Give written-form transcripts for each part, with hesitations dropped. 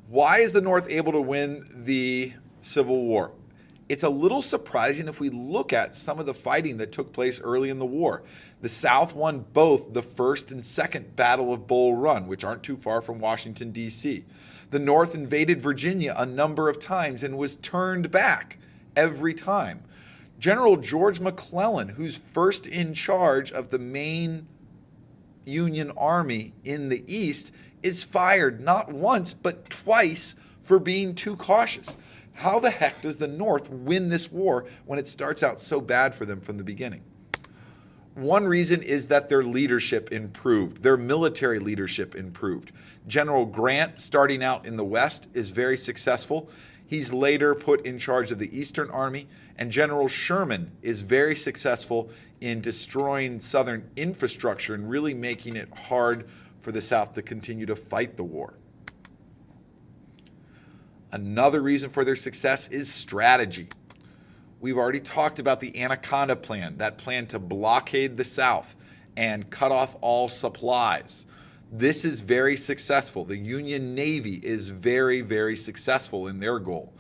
Why is the North able to win the Civil War? It's a little surprising if we look at some of the fighting that took place early in the war. The South won both the First and Second Battle of Bull Run, which aren't too far from Washington, D.C. The North invaded Virginia a number of times and was turned back every time. General George McClellan, who's first in charge of the main Union Army in the East, is fired not once but twice for being too cautious. How the heck does the North win this war when it starts out so bad for them from the beginning? One reason is that their leadership improved. Their military leadership improved. General Grant, starting out in the West, is very successful. He's later put in charge of the Eastern Army, and General Sherman is very successful in destroying Southern infrastructure and really making it hard for the South to continue to fight the war. Another reason for their success is strategy. We've already talked about the Anaconda Plan, that plan to blockade the South and cut off all supplies. This is very successful. The Union Navy is very, very successful in their goal.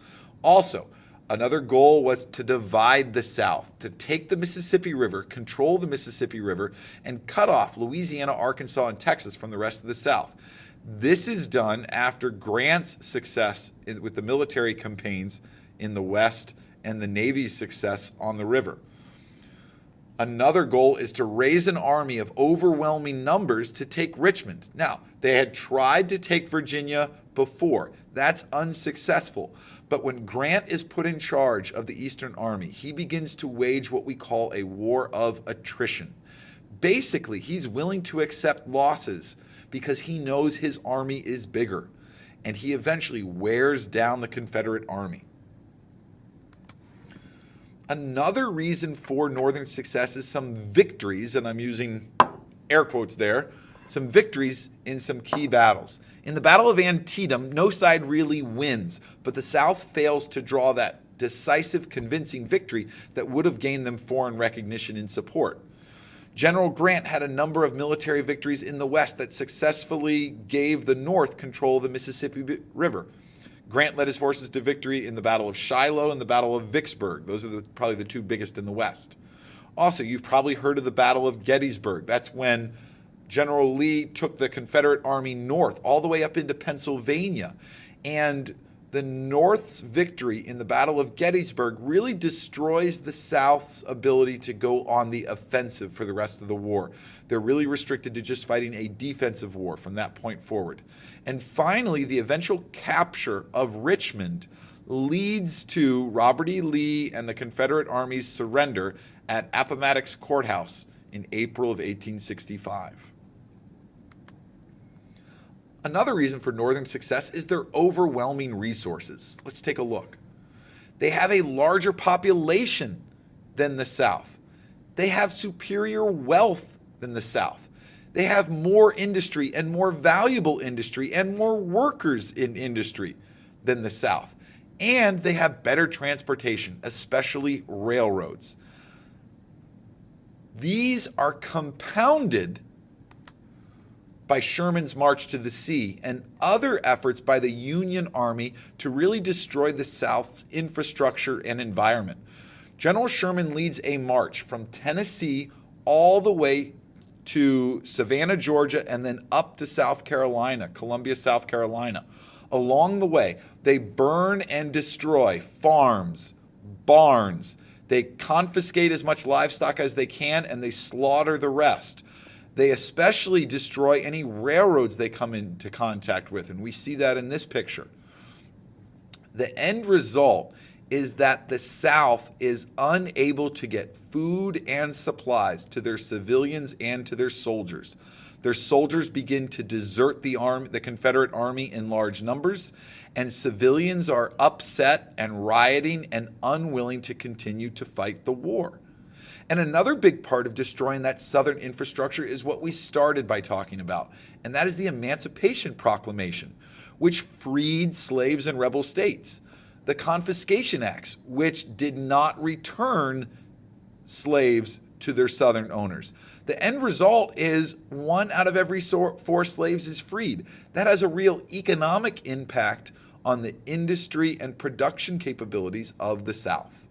Also, another goal was to divide the South, to take the Mississippi River, control the Mississippi River, and cut off Louisiana, Arkansas, and Texas from the rest of the South. This is done after Grant's success with the military campaigns in the West and the Navy's success on the river. Another goal is to raise an army of overwhelming numbers to take Richmond. Now, they had tried to take Virginia before. That's unsuccessful. But when Grant is put in charge of the Eastern Army, he begins to wage what we call a war of attrition. Basically, he's willing to accept losses because he knows his army is bigger, and he eventually wears down the Confederate army. Another reason for Northern success is some victories, and I'm using air quotes there, some victories in some key battles. In the Battle of Antietam, no side really wins, but the South fails to draw that decisive, convincing victory that would have gained them foreign recognition and support. General Grant had a number of military victories in the West that successfully gave the North control of the Mississippi River. Grant led his forces to victory in the Battle of Shiloh and the Battle of Vicksburg. Those are probably the two biggest in the West. Also, you've probably heard of the Battle of Gettysburg. That's when General Lee took the Confederate Army north, all the way up into Pennsylvania. And the North's victory in the Battle of Gettysburg really destroys the South's ability to go on the offensive for the rest of the war. They're really restricted to just fighting a defensive war from that point forward. And finally, the eventual capture of Richmond leads to Robert E. Lee and the Confederate Army's surrender at Appomattox Courthouse in April of 1865. Another reason for Northern success is their overwhelming resources. Let's take a look. They have a larger population than the South. They have superior wealth than the South. They have more industry and more valuable industry and more workers in industry than the South. And they have better transportation, especially railroads. These are compounded by Sherman's march to the sea and other efforts by the Union Army to really destroy the South's infrastructure and environment. General Sherman leads a march from Tennessee all the way to Savannah, Georgia, and then up to South Carolina, Columbia, South Carolina. Along the way, they burn and destroy farms, barns. They confiscate as much livestock as they can, and they slaughter the rest. They especially destroy any railroads they come into contact with, and we see that in this picture. The end result is that the South is unable to get food and supplies to their civilians and to their soldiers. Their soldiers begin to desert the Confederate Army in large numbers, and civilians are upset and rioting and unwilling to continue to fight the war. And another big part of destroying that Southern infrastructure is what we started by talking about, and that is the Emancipation Proclamation, which freed slaves in rebel states. The Confiscation Acts, which did not return slaves to their Southern owners. The end result is 1 out of every 4 slaves is freed. That has a real economic impact on the industry and production capabilities of the South.